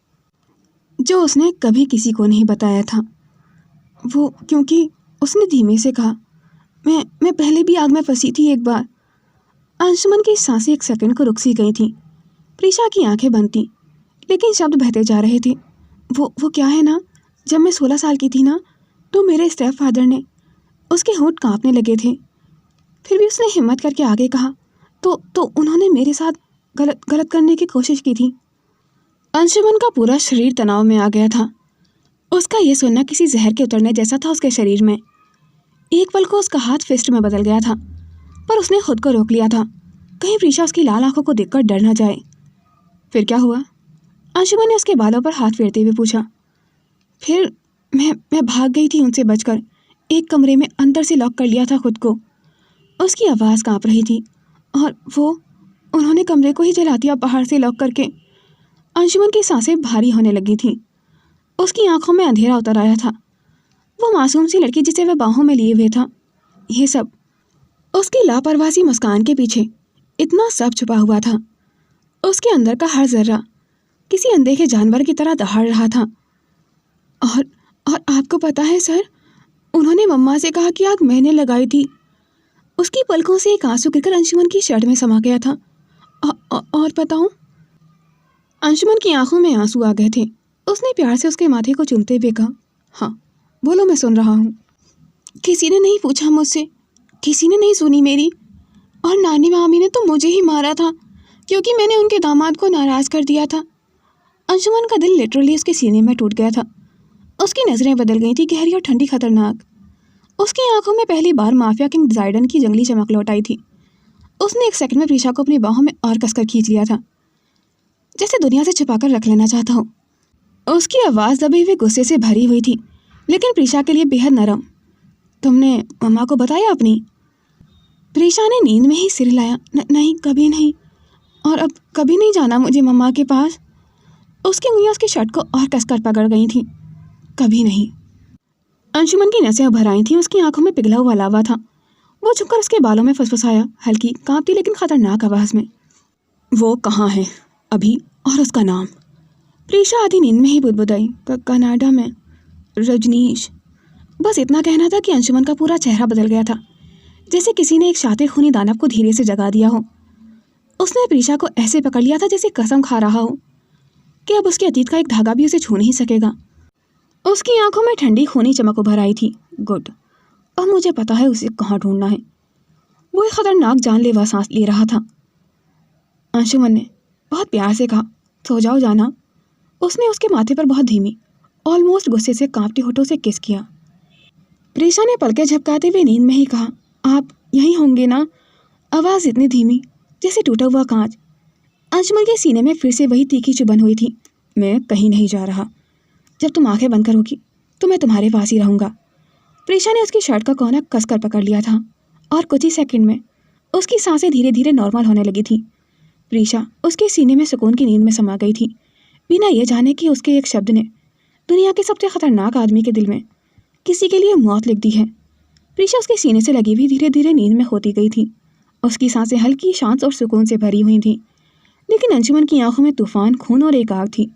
जो उसने कभी किसी को नहीं बताया था। वो, क्योंकि उसने धीमे से कहा, मैं पहले भी आग में फंसी थी एक बार। अंशुमन की सांसें एक सेकंड को रुक सी गई थी। प्रीशा की आंखें बंद थी, लेकिन शब्द बहते जा रहे थे। वो क्या है ना, जब मैं 16 साल की थी ना, तो मेरे स्टेप फादर ने, उसके होंठ कांपने लगे थे, फिर भी उसने हिम्मत करके आगे कहा, तो उन्होंने मेरे साथ गलत करने की कोशिश की थी। अंशुमन का पूरा शरीर तनाव में आ गया था। उसका यह सुनना किसी जहर के उतरने जैसा था उसके शरीर में। एक पल को उसका हाथ फिस्ट में बदल गया था, पर उसने खुद को रोक लिया था, कहीं प्रीशा उसकी लाल आंखों को देखकर डर न जाए। फिर क्या हुआ? अंशुमन ने उसके बालों पर हाथ फेरते हुए पूछा। फिर मैं भाग गई थी उनसे बचकर, एक कमरे में अंदर से लॉक कर लिया था खुद को। उसकी आवाज़ काँप रही थी और उन्होंने कमरे को ही जला दिया बाहर से लॉक करके। अंशुमन की सांसें भारी होने लगी थीं। उसकी आंखों में अंधेरा उतर आया था। वो मासूम सी लड़की जिसे वह बाहों में लिए हुए था, ये सब, उसकी लापरवाही मुस्कान के पीछे इतना सब छुपा हुआ था। उसके अंदर का हर जर्रा किसी अनदेखे जानवर की तरह दहाड़ रहा था। और आपको पता है सर, उन्होंने मम्मा से कहा कि आग मैंने लगाई थी। उसकी पलकों से एक आंसू गिरकर अंशुमन की शर्ट में समा गया था। और बताऊं? अंशुमन की आंखों में आंसू आ गए थे। उसने प्यार से उसके माथे को चूमते हुए कहा, हाँ बोलो, मैं सुन रहा हूँ। किसी ने नहीं पूछा मुझसे, किसी ने नहीं सुनी मेरी, और नानी मामी ने तो मुझे ही मारा था क्योंकि मैंने उनके दामाद को नाराज़ कर दिया था। अंशुमन का दिल लिटरली उसके सीने में टूट गया था। उसकी नज़रें बदल गई थी, गहरी और ठंडी, खतरनाक। उसकी आंखों में पहली बार माफिया किंग जाइडन की जंगली चमक लौट आई थी। उसने एक सेकंड में प्रीशा को अपनी बाहों में और कसकर खींच लिया था, जैसे दुनिया से छुपाकर रख लेना चाहता हो। उसकी आवाज़ दबे हुए गुस्से से भरी हुई थी, लेकिन प्रीशा के लिए बेहद नरम। तुमने मम्मा को बताया अपनी? प्रीशा ने नींद में ही सिर हिलाया। नहीं, कभी नहीं, और अब कभी नहीं जाना मुझे मम्मा के पास। उसकी उंगलियां उसकी शर्ट को और कसकर पकड़ गई थीं। कभी नहीं। अंशुमन की नसें उभर आई थीं। उसकी आंखों में पिघला हुआ लावा था। वो झुककर उसके बालों में फुसफुसाया, हल्की, कांपती लेकिन खतरनाक आवाज़ में, वो कहाँ है अभी, और उसका नाम? प्रीशा आधी नींद में ही बुदबुदाई, कनाडा में, रजनीश। बस इतना कहना था कि अंशुमन का पूरा चेहरा बदल गया था, जैसे किसी ने एक शातिर खूनी दानव को धीरे से जगा दिया हो। उसने प्रीशा को ऐसे पकड़ लिया था जैसे कसम खा रहा हो कि अब उसके अतीत का एक धागा भी उसे छू नहीं सकेगा। उसकी आंखों में ठंडी खूनी चमक उभर आई थी। गुड, अब मुझे पता है उसे कहाँ ढूंढना है। वो एक खतरनाक जानलेवा सांस ले रहा था। अंशुमन ने बहुत प्यार से कहा, सो जाओ जाना। उसने उसके माथे पर बहुत धीमी, ऑलमोस्ट गुस्से से कांपते होठों से किस किया। प्रीशा ने पलकें झपकाते हुए नींद में ही कहा, आप यहीं होंगे ना? आवाज़ इतनी धीमी जैसे टूटा हुआ कांच। अंशुमन के सीने में फिर से वही तीखी चुभन हुई थी। मैं कहीं नहीं जा रहा। जब तुम आंखें बंद करोगी तो मैं तुम्हारे पास ही रहूँगा। प्रीशा ने उसकी शर्ट का कोना कसकर पकड़ लिया था और कुछ ही सेकंड में उसकी सांसें धीरे धीरे नॉर्मल होने लगी थी। प्रीशा उसके सीने में सुकून की नींद में समा गई थी, बिना ये जाने कि उसके एक शब्द ने दुनिया के सबसे खतरनाक आदमी के दिल में किसी के लिए मौत लिख दी है। प्रीशा उसके सीने से लगी हुई धीरे धीरे नींद में होती गई थी। उसकी सांसें हल्की, शांत और सुकून से भरी हुई थीं, लेकिन अंशुमन की आंखों में तूफान, खून और एक आग थी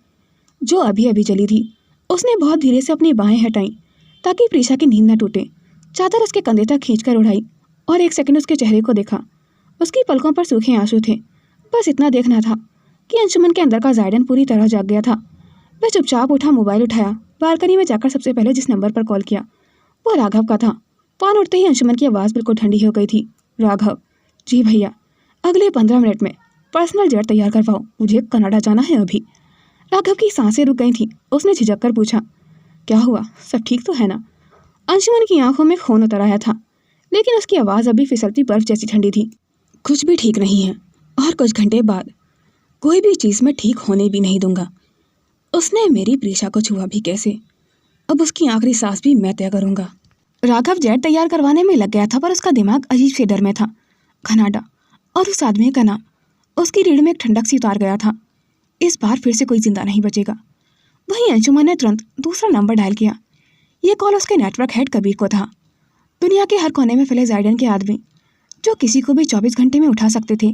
जो अभी अभी जली थी। उसने बहुत धीरे से अपनी बाहें हटाई ताकि प्रीशा की नींद न टूटे। चादर उसके कंधे तक खींचकर उड़ाई और एक सेकंड उसके चेहरे को देखा। उसकी पलकों पर सूखे आंसू थे। बस इतना देखना था कि अंशुमन के अंदर का जायडन पूरी तरह जाग गया था। वह चुपचाप उठा, मोबाइल उठाया, बालकनी में जाकर सबसे पहले जिस नंबर पर कॉल किया वो राघव का था। फोन उठते ही अंशुमन की आवाज़ बिल्कुल ठंडी हो गई थी। राघव, जी भैया, अगले 15 मिनट में पर्सनल जेट तैयार करवाओ, मुझे कनाडा जाना है अभी। राघव की सांसें रुक गई थीं। उसने झिझक कर पूछा, क्या हुआ, सब ठीक तो है ना? अंशुमन की आंखों में खून उतर आया था, लेकिन उसकी आवाज़ अभी फिसलती बर्फ जैसी ठंडी थी। कुछ भी ठीक नहीं है, और कुछ घंटे बाद कोई भी चीज़ मैं ठीक होने भी नहीं दूंगा। उसने मेरी प्रीशा को छुआ भी कैसे? अब उसकी आखिरी सांस भी मैं तय करूंगा। राघव जेट तैयार करवाने में लग गया था, पर उसका दिमाग अजीब से डर में था। कनाडा और उस आदमी का नाम उसकी रीढ़ में एक ठंडक सी उतार गया था। इस बार फिर से कोई जिंदा नहीं बचेगा। वहीं अंशुमन ने तुरंत दूसरा नंबर डायल किया। ये कॉल उसके नेटवर्क हेड कबीर को था। दुनिया के हर कोने में फैले जाइडन के आदमी जो किसी को भी 24 घंटे में उठा सकते थे।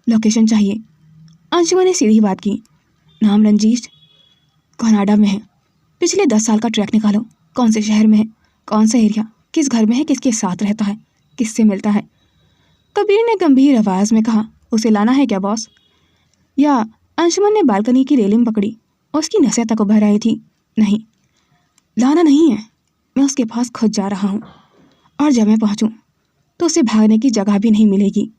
लोकेशन चाहिए। अंशुमन ने सीधी बात की। नाम रंजीश, कनाडा में है। पिछले 10 साल का ट्रैक निकालो, कौन से शहर में है, कौन सा एरिया, किस घर में है, किसके साथ रहता है, किससे मिलता है। कबीर ने गंभीर आवाज़ में कहा, उसे लाना है क्या बॉस? या अंशुमन ने बालकनी की रेलिंग पकड़ी। उसकी नसें तक उभर आई थी। नहीं, लाना नहीं है, मैं उसके पास खुद जा रहा हूँ, और जब मैं पहुँचूँ तो उसे भागने की जगह भी नहीं मिलेगी,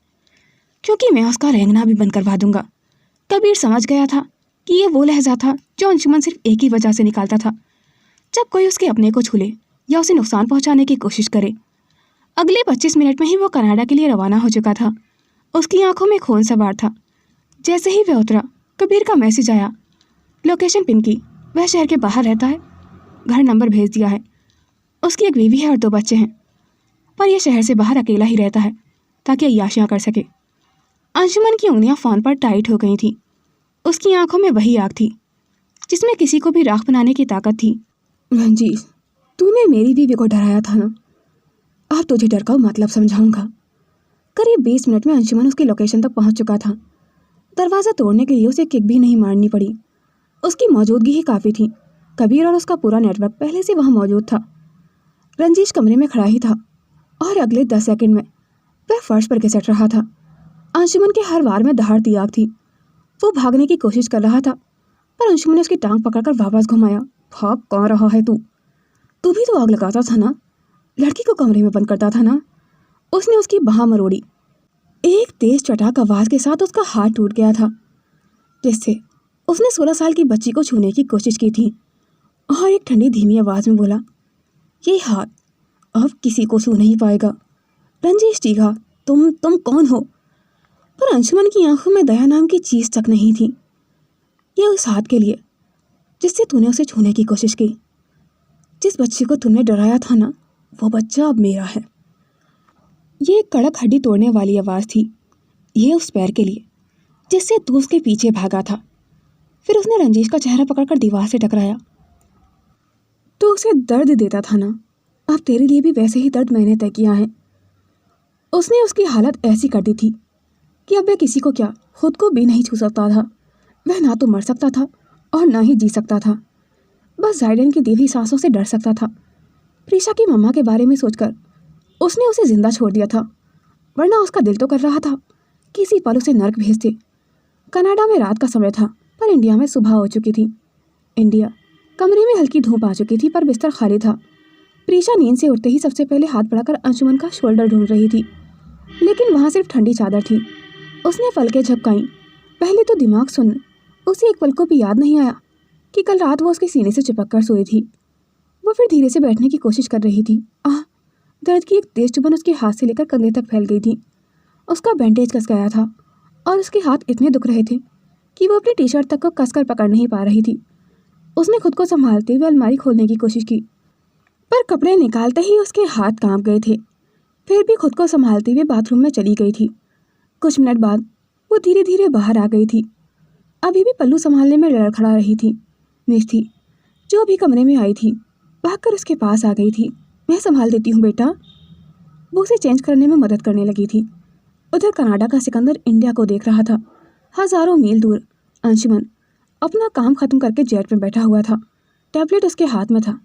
क्योंकि मैं उसका रेंगना भी बंद करवा दूंगा। कबीर समझ गया था कि ये वो लहजा था जो अंशुमन सिर्फ एक ही वजह से निकालता था, जब कोई उसके अपने को छू ले या उसे नुकसान पहुँचाने की कोशिश करे। अगले 25 मिनट में ही वो कनाडा के लिए रवाना हो चुका था। उसकी आंखों में खून सवार था। जैसे ही वह उतरा, कबीर का मैसेज आया, लोकेशन पिन की। वह शहर के बाहर रहता है, घर नंबर भेज दिया है। उसकी एक बीवी है और 2 बच्चे हैं, पर यह शहर से बाहर अकेला ही रहता है ताकि अय्याशियाँ कर सके। अंशुमन की उंगलियां फ़ोन पर टाइट हो गई थी। उसकी आंखों में वही आग थी जिसमें किसी को भी राख बनाने की ताकत थी। रंजीत, तूने मेरी बीवी को डराया था ना, अब तुझे डर का मतलब समझाऊंगा। करीब 20 मिनट में अंशुमन उसकी लोकेशन तक पहुंच चुका था। दरवाज़ा तोड़ने के लिए उसे किक भी नहीं मारनी पड़ी। उसकी मौजूदगी ही काफ़ी थी। कबीर और उसका पूरा नेटवर्क पहले से वहाँ मौजूद था। रंजीत कमरे में खड़ा ही था और अगले 10 सेकंड में वह फर्श पर घिसट रहा था। अंशुमन के हर वार में दहाड़ती आग थी। वो भागने की कोशिश कर रहा था, पर अंशुमन ने उसकी टांग पकड़कर वापस घुमाया। भाग कहाँ रहा है तू? तू भी तो आग लगाता था ना, लड़की को कमरे में बंद करता था ना। उसने उसकी बाह मरोड़ी। एक तेज चटाक आवाज के साथ उसका हाथ टूट गया था, जिससे उसने 16 साल की बच्ची को छूने की कोशिश की थी, और एक ठंडी धीमी आवाज में बोला, ये हाथ अब किसी को छू नहीं पाएगा। रंजीश चीखा, तुम कौन हो? पर अंशुमन की आंखों में दया नाम की चीज तक नहीं थी। ये उस हाथ के लिए जिससे तूने उसे छूने की कोशिश की। जिस बच्चे को तुमने डराया था ना, वो बच्चा अब मेरा है। ये एक कड़क हड्डी तोड़ने वाली आवाज़ थी। ये उस पैर के लिए जिससे तू उसके पीछे भागा था। फिर उसने रंजीश का चेहरा पकड़कर दीवार से टकराया। तो उसे दर्द देता था ना, अब तेरे लिए भी वैसे ही दर्द मैंने तय किया है। उसने उसकी हालत ऐसी कर दी थी कि अब वह किसी को क्या, खुद को भी नहीं छू सकता था। वह ना तो मर सकता था और ना ही जी सकता था। बस जाइडेन की दी हुई सांसों से डर सकता था। प्रीशा की मम्मा के बारे में सोचकर उसने उसे जिंदा छोड़ दिया था, वरना उसका दिल तो कर रहा था कि इसी पल उसे नर्क भेज दे। कनाडा में रात का समय था, पर इंडिया में सुबह हो चुकी थी। इंडिया कमरे में हल्की धूप आ चुकी थी, पर बिस्तर खाली था। प्रीशा नींद से उठते ही सबसे पहले हाथ बढ़ाकर अंशुमन का शोल्डर ढूंढ रही थी, लेकिन वहाँ सिर्फ ठंडी चादर थी। उसने पलकें झपकाई। पहले तो दिमाग सुन्न, उसे एक पल को भी याद नहीं आया कि कल रात वो उसके सीने से चिपक कर सोई थी। वो फिर धीरे से बैठने की कोशिश कर रही थी। दर्द की एक तेज चुभन उसके हाथ से लेकर कंधे तक फैल गई थी। उसका बैंडेज कस गया था और उसके हाथ इतने दुख रहे थे कि वो अपनी टी शर्ट तक को कसकर पकड़ नहीं पा रही थी। उसने खुद को संभालते हुए अलमारी खोलने की कोशिश की, पर कपड़े निकालते ही उसके हाथ कांप गए थे। फिर भी खुद को संभालते हुए बाथरूम में चली गई थी। कुछ मिनट बाद वो धीरे धीरे बाहर आ गई थी। अभी भी पल्लू संभालने में लड़खड़ा रही थी। मिष्टी, जो अभी कमरे में आई थी, भागकर उसके पास आ गई थी। मैं संभाल देती हूँ बेटा। वो उसे चेंज करने में मदद करने लगी थी। उधर कनाडा का सिकंदर इंडिया को देख रहा था। हजारों मील दूर अंशुमन अपना काम खत्म करके जेट में बैठा हुआ था। टैबलेट उसके हाथ में था।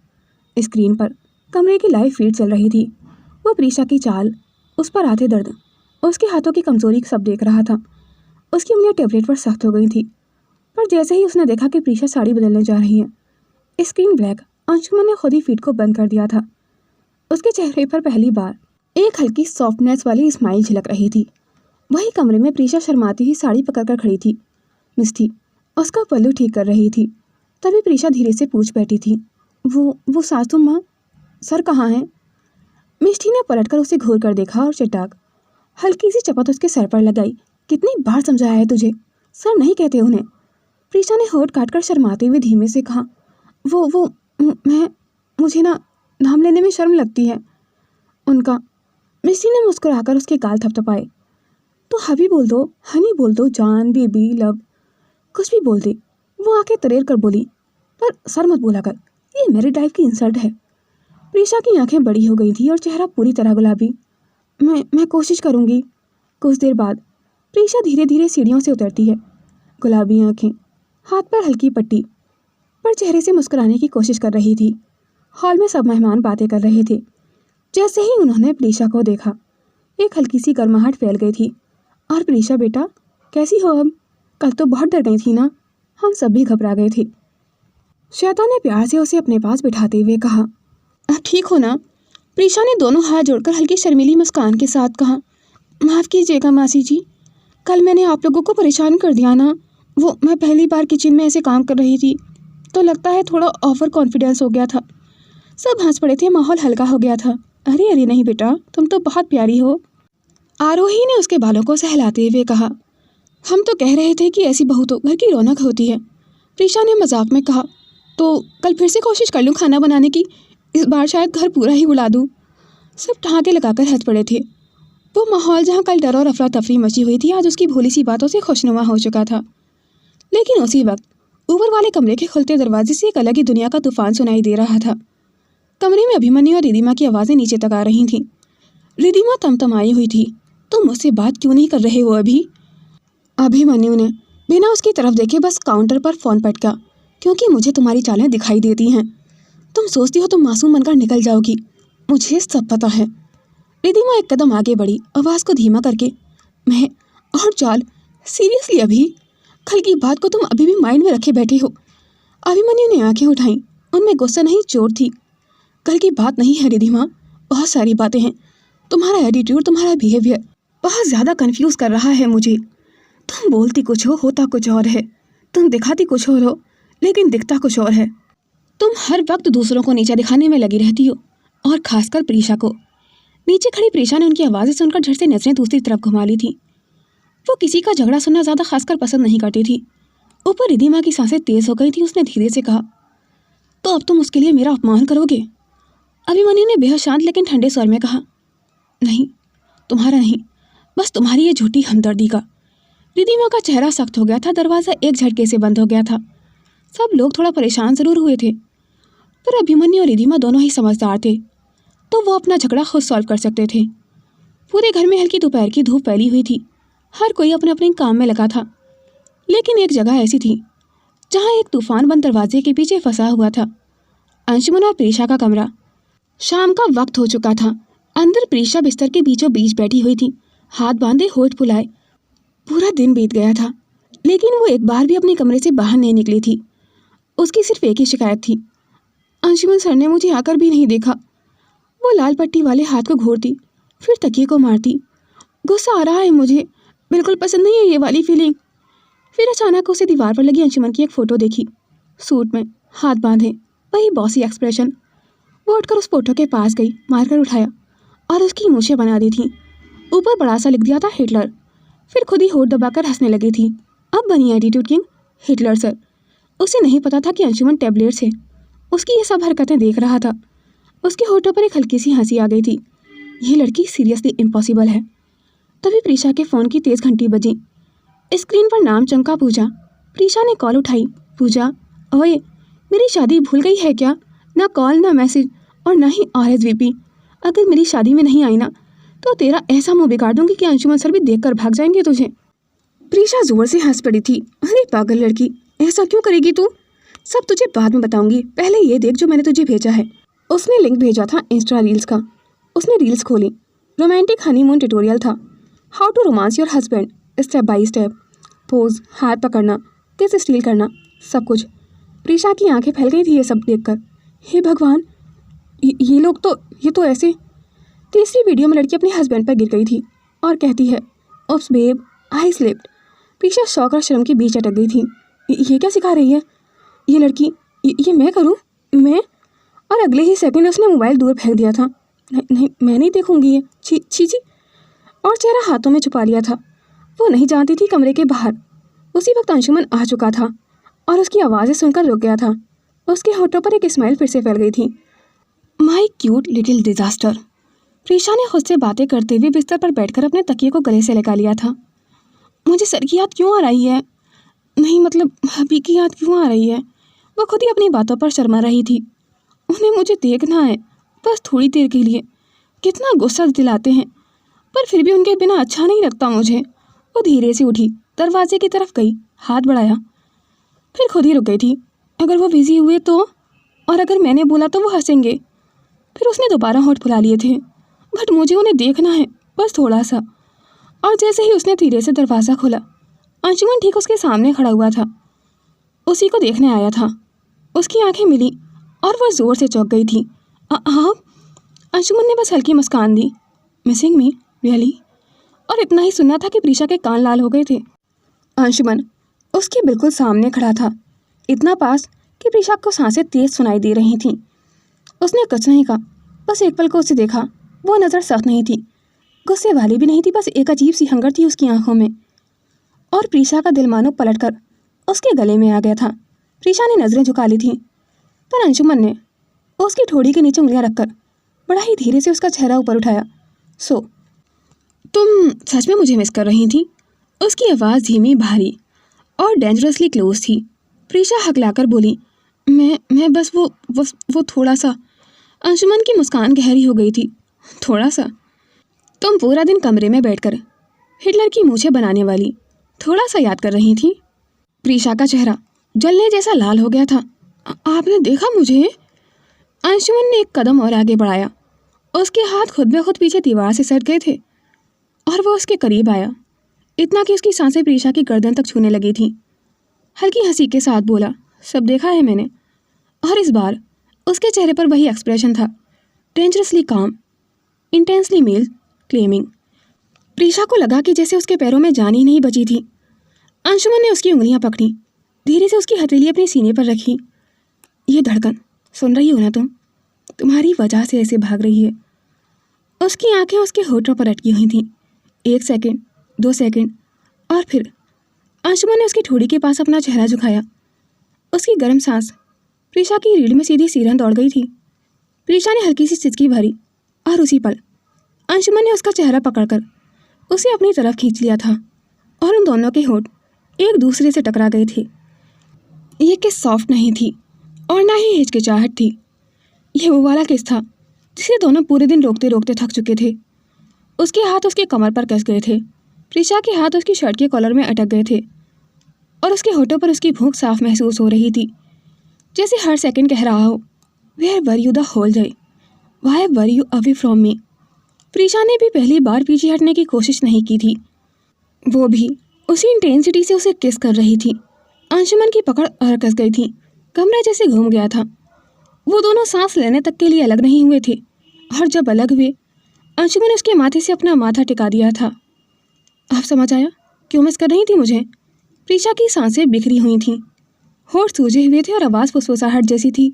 स्क्रीन पर कमरे की लाइव फीड चल रही थी। वो प्रीशा की चाल, उस पर आते दर्द, उसके हाथों की कमजोरी सब देख रहा था। उसकी उंगलियां टैबलेट पर सख्त हो गई थी, पर जैसे ही उसने देखा कि प्रीशा साड़ी बदलने जा रही है, स्क्रीन ब्लैक, अंशुमन ने खुद ही फीड को बंद कर दिया था। उसके चेहरे पर पहली बार एक हल्की सॉफ्टनेस वाली स्माइल झलक रही थी। वही कमरे में प्रीशा शर्माती हुई साड़ी पकड़कर खड़ी थी। मिष्टी उसका पल्लू ठीक कर रही थी। तभी प्रीशा धीरे से पूछ बैठी थी, वो सासू माँ, सर कहाँ है? मिष्टी ने पलटकर उसे घूर कर देखा और चटाक हल्की सी चपत उसके सर पर लगाई। कितनी बार समझाया है तुझे, सर नहीं कहते उन्हें। प्रीशा ने होठ काटकर शर्माते हुए धीमे से कहा, मुझे ना नाम लेने में शर्म लगती है उनका। मिष्टी ने मुस्कुराकर उसके गाल थपथपाए। तो हबी बोल दो, हनी बोल दो, जान, बेबी, लव, कुछ भी बोल दे। वो आके तरेर कर बोली, पर सर मत बोला कर, ये मेरी टाइप की इंसल्ट है। प्रीशा की आंखें बड़ी हो गई थी और चेहरा पूरी तरह गुलाबी। मैं कोशिश करूँगी। कुछ देर बाद प्रीशा धीरे धीरे सीढ़ियों से उतरती है। गुलाबी आंखें, हाथ पर हल्की पट्टी, पर चेहरे से मुस्कुराने की कोशिश कर रही थी। हॉल में सब मेहमान बातें कर रहे थे। जैसे ही उन्होंने प्रीशा को देखा, एक हल्की सी गर्माहट फैल गई थी। और प्रीशा बेटा, कैसी हो अब? कल तो बहुत डर गई थी ना, हम सब भी घबरा गए थे। श्वेता ने प्यार से उसे अपने पास बिठाते हुए कहा, ठीक हो ना? प्रीशा ने दोनों हाथ जोड़कर हल्की शर्मीली मुस्कान के साथ कहा, माफ़ कीजिएगा मासी जी, कल मैंने आप लोगों को परेशान कर दिया ना। मैं पहली बार किचन में ऐसे काम कर रही थी, तो लगता है थोड़ा ओवर कॉन्फिडेंस हो गया था। सब हंस पड़े थे, माहौल हल्का हो गया था। अरे नहीं बेटा, तुम तो बहुत प्यारी हो। आरोही ने उसके बालों को सहलाते हुए कहा, हम तो कह रहे थे कि ऐसी बहू तो घर की रौनक होती है। प्रीशा ने मजाक में कहा, तो कल फिर से कोशिश कर लूँ खाना बनाने की। इस बार शायद घर पूरा ही उड़ा दूँ। सब ठहाके लगाकर हंस पड़े थे। वो माहौल जहाँ कल डर और अफरा तफरी मची हुई थी, आज उसकी भोली सी बातों से खुशनुमा हो चुका था। लेकिन उसी वक्त ऊपर वाले कमरे के खुलते दरवाजे से एक अलग ही दुनिया का तूफान सुनाई दे रहा था। कमरे में अभिमन्यु और रिधिमा की आवाज़ें नीचे तक आ रही थीं। रिधिमा तमतमाई हुई थी। तुम मुझसे बात क्यों नहीं कर रहे हो अभी? अभिमन्यु ने बिना उसकी तरफ देखे बस काउंटर पर फ़ोन पटका। क्योंकि मुझे तुम्हारी चालें दिखाई देती हैं। तुम सोचती हो तुम मासूम बनकर निकल जाओगी, मुझे सब पता है। रिधिमा एक कदम आगे बढ़ी, आवाज़ को धीमा करके। मैं और चाल? सीरियसली अभी? कल की बात को तुम अभी भी माइंड में रखे बैठे हो? अभिमन्यु ने आंखें उठाईं। उनमें गुस्सा नहीं, चोट थी। कल की बात नहीं है रिधिमा, बहुत सारी बातें हैं। तुम्हारा एटीट्यूड, तुम्हारा बिहेवियर बहुत ज़्यादा कंफ्यूज कर रहा है मुझे। तुम बोलती कुछ हो, होता कुछ और है। तुम दिखाती कुछ और हो, लेकिन दिखता कुछ और है। तुम हर वक्त दूसरों को नीचा दिखाने में लगी रहती हो, और खासकर प्रीशा को। नीचे खड़ी प्रीशा ने उनकी आवाज़ें सुनकर झट से नजरें दूसरी तरफ घुमा ली थी। वो किसी का झगड़ा सुनना ज़्यादा खासकर पसंद नहीं करती थी। ऊपर रिधिमा की सांसें तेज हो गई थी। उसने धीरे से कहा, तो अब तुम उसके लिए मेरा अपमान करोगे? अभिमन्यु ने बेहद शांत लेकिन ठंडे स्वर में कहा, नहीं, तुम्हारा नहीं, बस तुम्हारी ये झूठी हमदर्दी का। रिधिमा का चेहरा सख्त हो गया था। दरवाज़ा एक झटके से बंद हो गया था। सब लोग थोड़ा परेशान ज़रूर हुए थे, पर अभिमन्यु और रिधिमा दोनों ही समझदार थे, तो वो अपना झगड़ा खुद सॉल्व कर सकते थे। पूरे घर में हल्की दोपहर की धूप फैली हुई थी। हर कोई अपने अपने काम में लगा था। लेकिन एक जगह ऐसी थी जहाँ एक तूफान बंद दरवाजे के पीछे फंसा हुआ था। अंशुमन और प्रीशा का कमरा। शाम का वक्त हो चुका था। अंदर प्रीशा बिस्तर के बीचों बीच बैठी हुई थी, हाथ बांधे, होठ फुलाए। पूरा दिन बीत गया था, लेकिन वो एक बार भी अपने कमरे से बाहर नहीं निकली थी। उसकी सिर्फ एक ही शिकायत थी, अंशुमन सर ने मुझे आकर भी नहीं देखा। वो लाल पट्टी वाले हाथ को घोरती, फिर तकिए को मारती। गुस्सा आ रहा है मुझे, बिल्कुल पसंद नहीं है ये वाली फीलिंग। फिर अचानक उसे दीवार पर लगी अंशुमन की एक फ़ोटो देखी, सूट में, हाथ बांधे, वही बॉसी एक्सप्रेशन। वो उठकर उस फोटो के पास गई, मारकर उठाया और उसकी मूछें बना दी थी। ऊपर बड़ा सा लिख दिया था हिटलर। फिर खुद ही होठ दबाकर हंसने लगी थी। अब बनी एटीट्यूड किंग हिटलर सर। उसे नहीं पता था कि अंशुमन टैबलेट से उसकी ये सब हरकतें देख रहा था। उसके होठों पर एक हल्की सी हंसी आ गई थी। ये लड़की सीरियसली इम्पॉसिबल है। तभी प्रीशा के फ़ोन की तेज़ घंटी बजी। स्क्रीन पर नाम चमका पूजा। प्रीशा ने कॉल उठाई। पूजा, ओए, मेरी शादी भूल गई है क्या? ना कॉल, ना मैसेज और ना ही RSVP। अगर मेरी शादी में नहीं आई ना, तो तेरा ऐसा मुंह बिगाड़ दूंगी कि अंशुमन सर भी देखकर भाग जाएंगे तुझे। प्रीशा जोर से हंस पड़ी थी। अरे पागल लड़की, ऐसा क्यों करेगी तू? सब तुझे बाद में बताऊंगी, पहले ये देख जो मैंने तुझे भेजा है। उसने लिंक भेजा था इंस्टा रील्स का। उसने रील्स खोली। रोमांटिक हनीमून ट्यूटोरियल था। How to romance your husband step by step. Pose, हाथ पकड़ना, किस स्टील करना, सब कुछ। प्रीशा की आंखें फैल गई थी ये सब देखकर। हे भगवान, ये लोग तो, ये तो ऐसे। तीसरी वीडियो में लड़की अपने हस्बैंड पर गिर गई थी और कहती है, ओप्स बेब, आई स्लिप्ड। प्रीशा शौक और शर्म के बीच अटक गई थी। ये क्या सिखा रही है ये लड़की? ये मैं करूँ? मैं? और अगले ही सेकंड उसने मोबाइल दूर फेंक दिया था। नहीं, मैं नहीं देखूंगी ये, छी छी छी। और चेहरा हाथों में छुपा लिया था। वो नहीं जानती थी कमरे के बाहर उसी वक्त अंशुमन आ चुका था और उसकी आवाज़ें सुनकर रुक गया था। उसके होठों पर एक स्माइल फिर से फैल गई थी। माई क्यूट लिटिल डिजास्टर। प्रीशा ने खुद से बातें करते हुए बिस्तर पर बैठकर अपने तकिए को गले से लगा लिया था। मुझे सर की याद क्यों आ रही है? नहीं मतलब हबी की याद क्यों आ रही है? वो खुद ही अपनी बातों पर शर्मा रही थी। उन्हें मुझे देखना है, बस थोड़ी देर के लिए। कितना गुस्सा दिलाते हैं, पर फिर भी उनके बिना अच्छा नहीं लगता मुझे। वो धीरे से उठी, दरवाजे की तरफ गई, हाथ बढ़ाया, फिर खुद ही रुक गई थी। अगर वो बिजी हुए तो, और अगर मैंने बोला तो वो हंसेंगे। फिर उसने दोबारा होठ फुला लिए थे। बट मुझे उन्हें देखना है, बस थोड़ा सा। और जैसे ही उसने धीरे से दरवाज़ा खोला, अंशुमन ठीक उसके सामने खड़ा हुआ था। उसी को देखने आया था। उसकी आंखें मिली और वह ज़ोर से चौंक गई थी। हाँ? अंशुमन ने बस हल्की मुस्कान दी। Missing me really? और इतना ही सुनना था कि प्रीशा के कान लाल हो गए थे। अंशुमन उसके बिल्कुल सामने खड़ा था, इतना पास कि प्रीशा को सांसें तेज सुनाई दे रही थीं। उसने कुछ नहीं कहा, बस एक पल को उसे देखा। वो नज़र सख्त नहीं थी, गुस्से वाली भी नहीं थी, बस एक अजीब सी हंगर थी उसकी आंखों में। और प्रीशा का दिल मानो पलटकर उसके गले में आ गया था। प्रीशा ने नज़रें झुका ली थी। पर अंशुमन ने उसकी ठोड़ी के नीचे उंगलियां रखकर बड़ा ही धीरे से उसका चेहरा ऊपर उठाया। सो तुम सच में मुझे मिस कर रही थी? उसकी आवाज़ धीमी, भारी और डेंजरसली क्लोज थी। प्रीशा हकलाकर बोली, मैं बस वो थोड़ा सा। अंशुमन की मुस्कान गहरी हो गई थी। थोड़ा सा? तुम पूरा दिन कमरे में बैठकर हिटलर की मूछें बनाने वाली थोड़ा सा याद कर रही थी? प्रीशा का चेहरा जलने जैसा लाल हो गया था। आपने देखा मुझे? अंशुमन ने एक कदम और आगे बढ़ाया। उसके हाथ खुद ब खुद पीछे दीवार से सट गए थे और वो उसके करीब आया, इतना कि उसकी सांसें प्रीशा की गर्दन तक छूने लगी थीं। हल्की हंसी के साथ बोला, सब देखा है मैंने। और इस बार उसके चेहरे पर वही एक्सप्रेशन था, डेंजरसली काम, इंटेंसली मेल क्लेमिंग। प्रीशा को लगा कि जैसे उसके पैरों में जान ही नहीं बची थी। अंशुमन ने उसकी उंगलियां पकड़ी, धीरे से उसकी हथेली अपने सीने पर रखी। ये धड़कन सुन रही हो ना तुम? तुम्हारी वजह से ऐसे भाग रही है। उसकी आंखें उसके होठों पर अटकी हुई थीं। 1 सेकंड, 2 सेकंड और फिर अंशुमन ने उसकी ठोड़ी के पास अपना चेहरा झुकाया। उसकी गर्म सांस प्रीशा की रीढ़ में सीधी सीरन दौड़ गई थी। प्रीशा ने हल्की सी सिसकी भरी और उसी पल अंशुमन ने उसका चेहरा पकड़कर उसे अपनी तरफ खींच लिया था और उन दोनों के होठ एक दूसरे से टकरा गए थे। ये किस सॉफ्ट नहीं थी और ना ही हिचकिचाहट थी। यह वो वाला किस था जिसे दोनों पूरे दिन रोकते रोकते थक चुके थे। उसके हाथ उसके कमर पर कस गए थे। प्रीशा के हाथ उसकी शर्ट के कॉलर में अटक गए थे और उसके होठों पर उसकी भूख साफ महसूस हो रही थी, जैसे हर सेकंड कह रहा हो, where were you the whole day, why were you away from me. Prisha ने भी पहली बार पीछे हटने की कोशिश नहीं की थी, वो भी उसी इंटेंसिटी से उसे किस कर रही थी। अंशुमन की पकड़ और कस गई थी, कमरा जैसे घूम गया था। वो दोनों सांस लेने तक के लिए अलग नहीं हुए थे और जब अलग हुए अंशुमन ने उसके माथे से अपना माथा टिका दिया था। आप समझ आया क्यों मिस कर रही थी मुझे? प्रीशा की सांसें बिखरी हुई थीं, होठ सूजे हुए थे और आवाज़ फुसफुसाहट जैसी थी।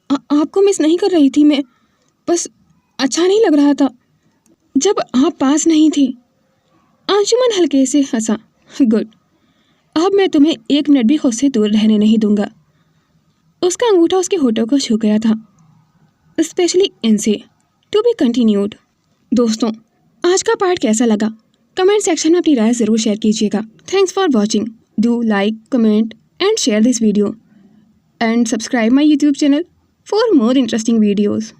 आपको मिस नहीं कर रही थी मैं, बस अच्छा नहीं लग रहा था जब आप पास नहीं थे। अंशुमन हल्के से हंसा। गुड, अब मैं तुम्हें 1 मिनट भी खुद से दूर रहने नहीं दूंगा। उसका अंगूठा उसके होठों को छू गया था, स्पेशली इनसे। To be continued. दोस्तों, आज का पार्ट कैसा लगा कमेंट सेक्शन में अपनी राय ज़रूर शेयर कीजिएगा। Thanks for watching. Do like, comment and share this video and subscribe my YouTube channel for more interesting videos.